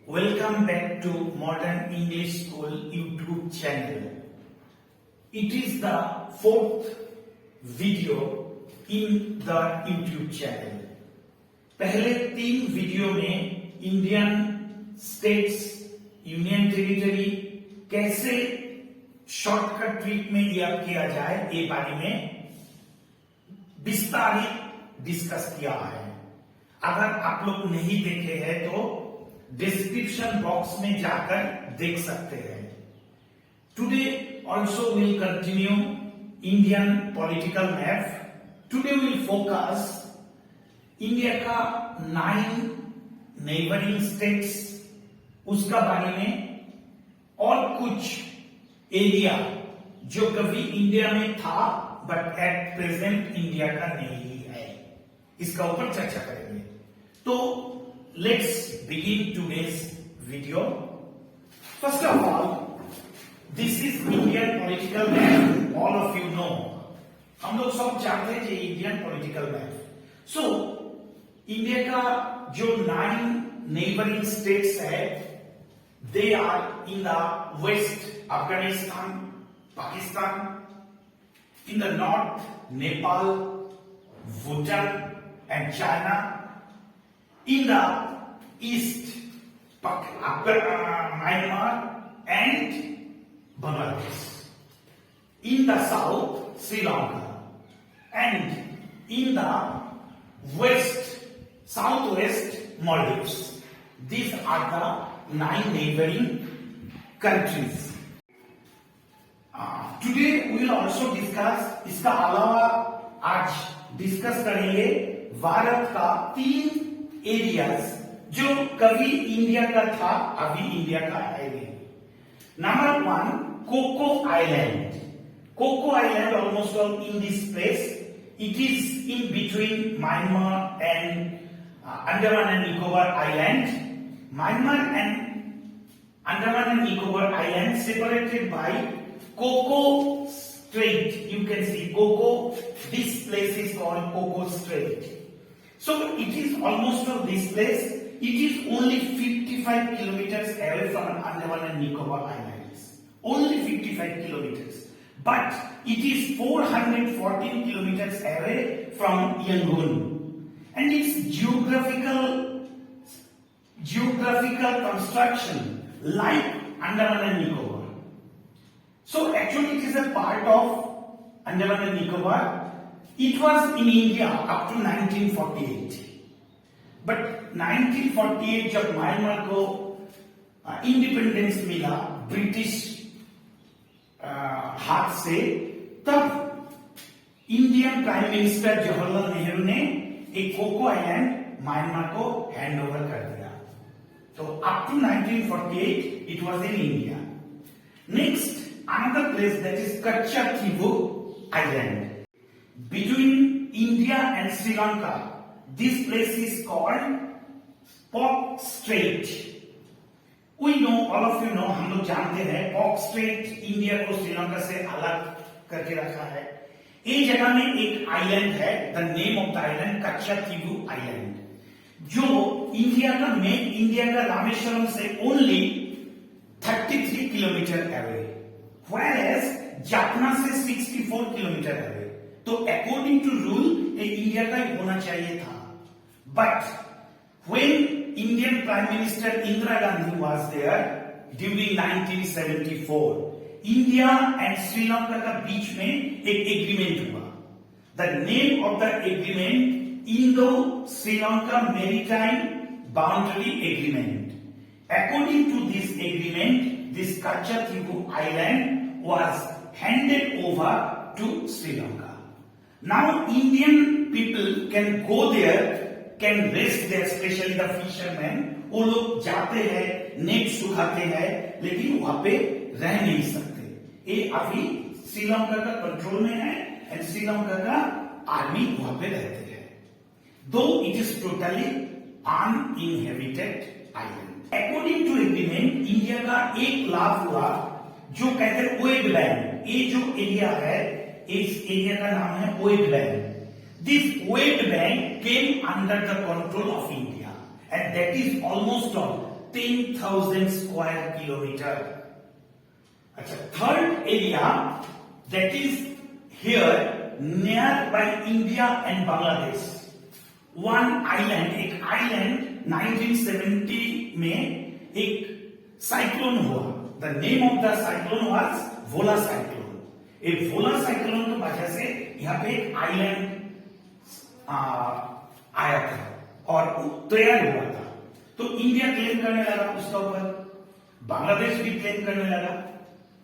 Welcome back to Modern English School YouTube channel. It is the fourth video in the YouTube channel. पहले 3 video में Indian states, union territory कैसे shortcut trick में याद किया जाए ये बारे में विस्तारित डिस्कस किया है। अगर आप लोग नहीं देखे हैं तो डिस्क्रिप्शन बॉक्स में जाकर देख सकते हैं। Today also will continue Indian political map. Today will focus India का 9 नेबरिंग स्टेट्स, उसका बारे में और कुछ एरिया जो कभी इंडिया में था बट एट प्रेजेंट इंडिया का नहीं है, इसका ऊपर चर्चा करेंगे। तो let's begin today's video. First of all, this is Indian political map. All of you know. हम लोग सब जानते हैं कि Indian political map. So India का जो 9 नेबरिंग स्टेट्स है, they are in the west Afghanistan, Pakistan, in the north Nepal, Bhutan and China, in the east Myanmar and Bangladesh, in the south Sri Lanka, and in the west southwest Maldives. These are the 9 neighboring countries. Today we will also discuss, इसका अलावा आज discuss करेंगे भारत का 3 areas जो कभी India का था, अभी इंडिया का है नहीं। Number 1, Coco island. Coco island almost all in this place, it is in between Myanmar and Andaman and Nicobar island. Myanmar and Andaman and Nicobar island separated by Coco strait. You can see Coco, this place is called Coco strait. So it is almost of this place. It is only 55 kilometers away from Andaman and Nicobar Islands. Only 55 kilometers. But it is 414 kilometers away from Yangon. And its geographical construction like Andaman and Nicobar. So actually it is a part of Andaman and Nicobar. It was in India up to 1948, but 1948 जब Myanmar को independence मिला British हाथ से, तब Indian prime minister Jawaharlal Nehru ने एक Coco island Myanmar को hand over कर दिया। तो up to 1948 it was in India. Next, another place that is Katchatheevu island between India and Sri Lanka. This place is called Pok Strait. We know, all of you know, हम लोग जानते हैं Pok Strait India को श्रीलंका से अलग करके रखा है। ये जगह में एक आइलैंड है, the name of the island Katchatheevu island, जो इंडिया का रामेश्वरम से only 33 kilometre away, whereas Jaffna से 64 किलोमीटर अवे। तो अकॉर्डिंग टू रूल ये इंडिया का ही होना चाहिए था, but when Indian prime minister Indira Gandhi was there during 1974, India and Sri Lanka का बीच में एक एग्रीमेंट हुआ। The name of the agreement Indo Sri Lanka maritime boundary agreement. According to this agreement, this Katchatheevu island was handed over to Sri Lanka. Now Indian people can go there, can rest there, especially the fishermen. वो लोग जाते हैं, net सुखाते हैं, लेकिन वहां पे रह नहीं सकते। ये अभी श्रीलंका का कंट्रोल में है एंड श्रीलंका का आर्मी वहां पे रहते हैं, though it is totally uninhabited island. According to agreement, India का एक लाभ हुआ जो कहते हैं वेटलैंड। ये जो एरिया है, इस एरिया का नाम है wetland. This wetland came under the control of India and that is almost all 10,000 square kilometer. अच्छा, third area that is here near by India and Bangladesh. One island, एक island 1970 में एक cyclone हुआ. The name of the cyclone was Vola cyclone. एक वोला cyclone की वजह से यहाँ पे एक आइलैंड आया था और तैयार हुआ था. तो इंडिया क्लेम करने लगा उसका ऊपर, बांग्लादेश भी क्लेम करने लगा.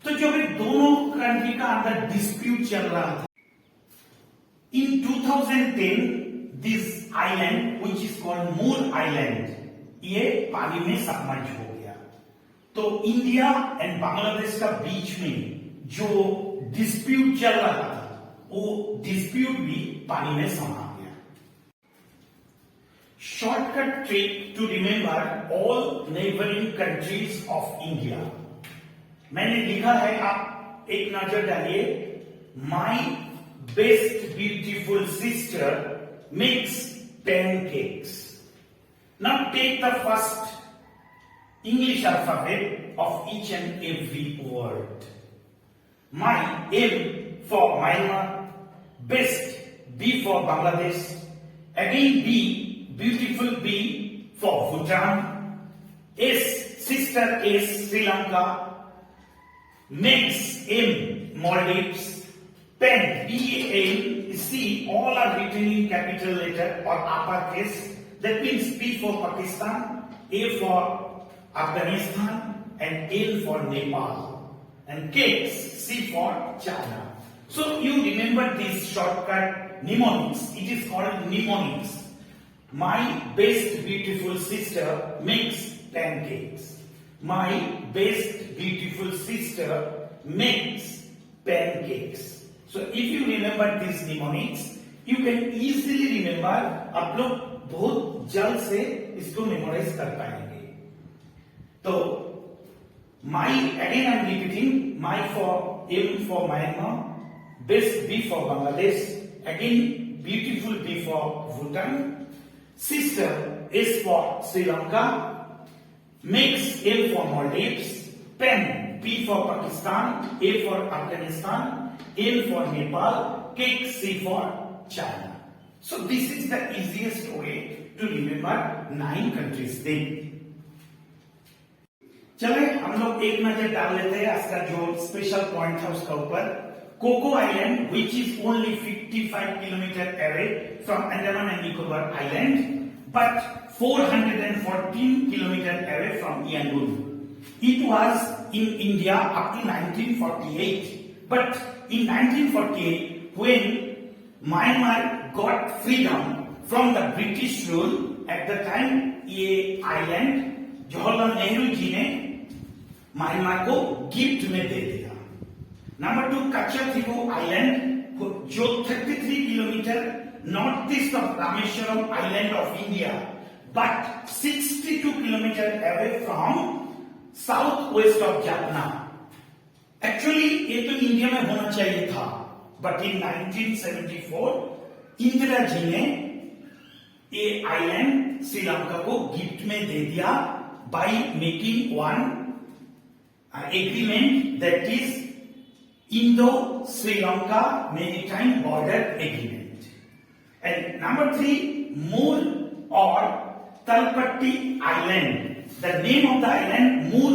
तो जब ये दोनों कंट्री का अंदर डिस्प्यूट चल रहा था, in 2010 this island which is called Moore island, ये पानी में सबमर्ज हो गया. तो इंडिया एंड बांग्लादेश का बीच में जो डिस्प्यूट चल रहा था, वो डिस्प्यूट भी पानी में समा गया. Shortcut trick to remember all neighbouring countries of India. मैंने लिखा है, आप एक नजर डालिए. My best beautiful sister makes pancakes. Now take the first English alphabet of each and every word. My, M for Myanmar, best, B for Bangladesh, again B, beautiful B for Bhutan, S, sister S, Sri Lanka, makes, M, Maldives, pen, P-A-N, C, all are written in capital letter or uppercase. That means P for Pakistan, A for Afghanistan, and N for Nepal, and cakes, C for China. So you remember this shortcut mnemonics. It is called mnemonics. My best beautiful sister makes pancakes. My best beautiful sister makes pancakes. So if you remember these mnemonics, you can easily remember. आप लोग बहुत जल्द से इसको memorise कर पाएंगे. तो my, again I am repeating, my for M for Myanmar, best B for Bangladesh, again beautiful B for Bhutan, sister S for Sri Lanka, makes M for Maldives, pen P for Pakistan, A for Afghanistan, N for Nepal, cake C for China. So this is the easiest way to remember 9 countries name. चले हम लोग एक नजर डाल लेते हैं आज का जो स्पेशल पॉइंट था उसका ऊपर. Coco island which is only 55 kilometre away from Andaman and Nicobar island, but 414 kilometre away from Yangon. It was in India up to 1948, but in 1948 when Myanmar got freedom from the British rule, at the time ये island Jawaharlal Nehru ji ने Myanmar को gift में दे दिया. Number 2, Katchatheevu island जो 33 kilometre north east of Rameswaram island of India, but 62 kilometre away from south west of Jaffna. Actually ये तो India में होना चाहिए था, बट इन 1974 इंदिरा जी ने ये आइलैंड श्रीलंका को गिफ्ट में दे दिया by making one agreement, that is Indo Sri Lanka maritime border agreement. And number 3, मूर और तलपट्टी island. The name of the island, Moor,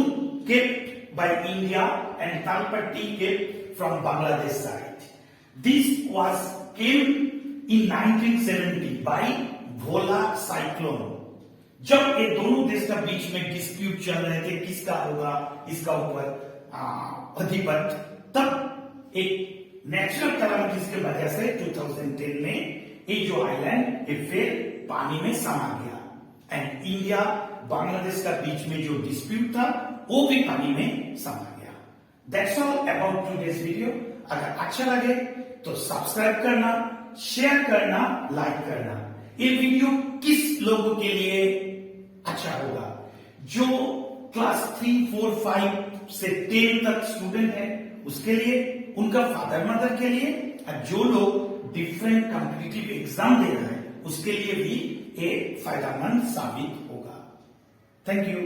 kept by India and Talpatti kept from Bangladesh side. This came in 1970 by Vola cyclone. जब ये दोनों देश का बीच में dispute चल रहे थे किसका होगा इसका ऊपर अधिपत्य, तब एक नेचुरल कैलामिटीज की वजह से 2010 में ये जो आइलैंड ये फिर पानी में समा गया. एंड इंडिया बांग्लादेश का बीच में जो डिस्प्यूट था वो भी पानी में समा गया. That's all about today's video. अगर अच्छा लगे तो सब्सक्राइब करना, शेयर करना, लाइक करना. ये वीडियो किस लोगों के लिए अच्छा होगा? जो क्लास 3, 4, 5 से 10 तक स्टूडेंट है उसके लिए, उनका फादर मदर के लिए, और जो लोग डिफरेंट कॉम्पिटिटिव एग्जाम दे रहे हैं उसके लिए भी ये फायदेमंद साबित होगा. Thank you.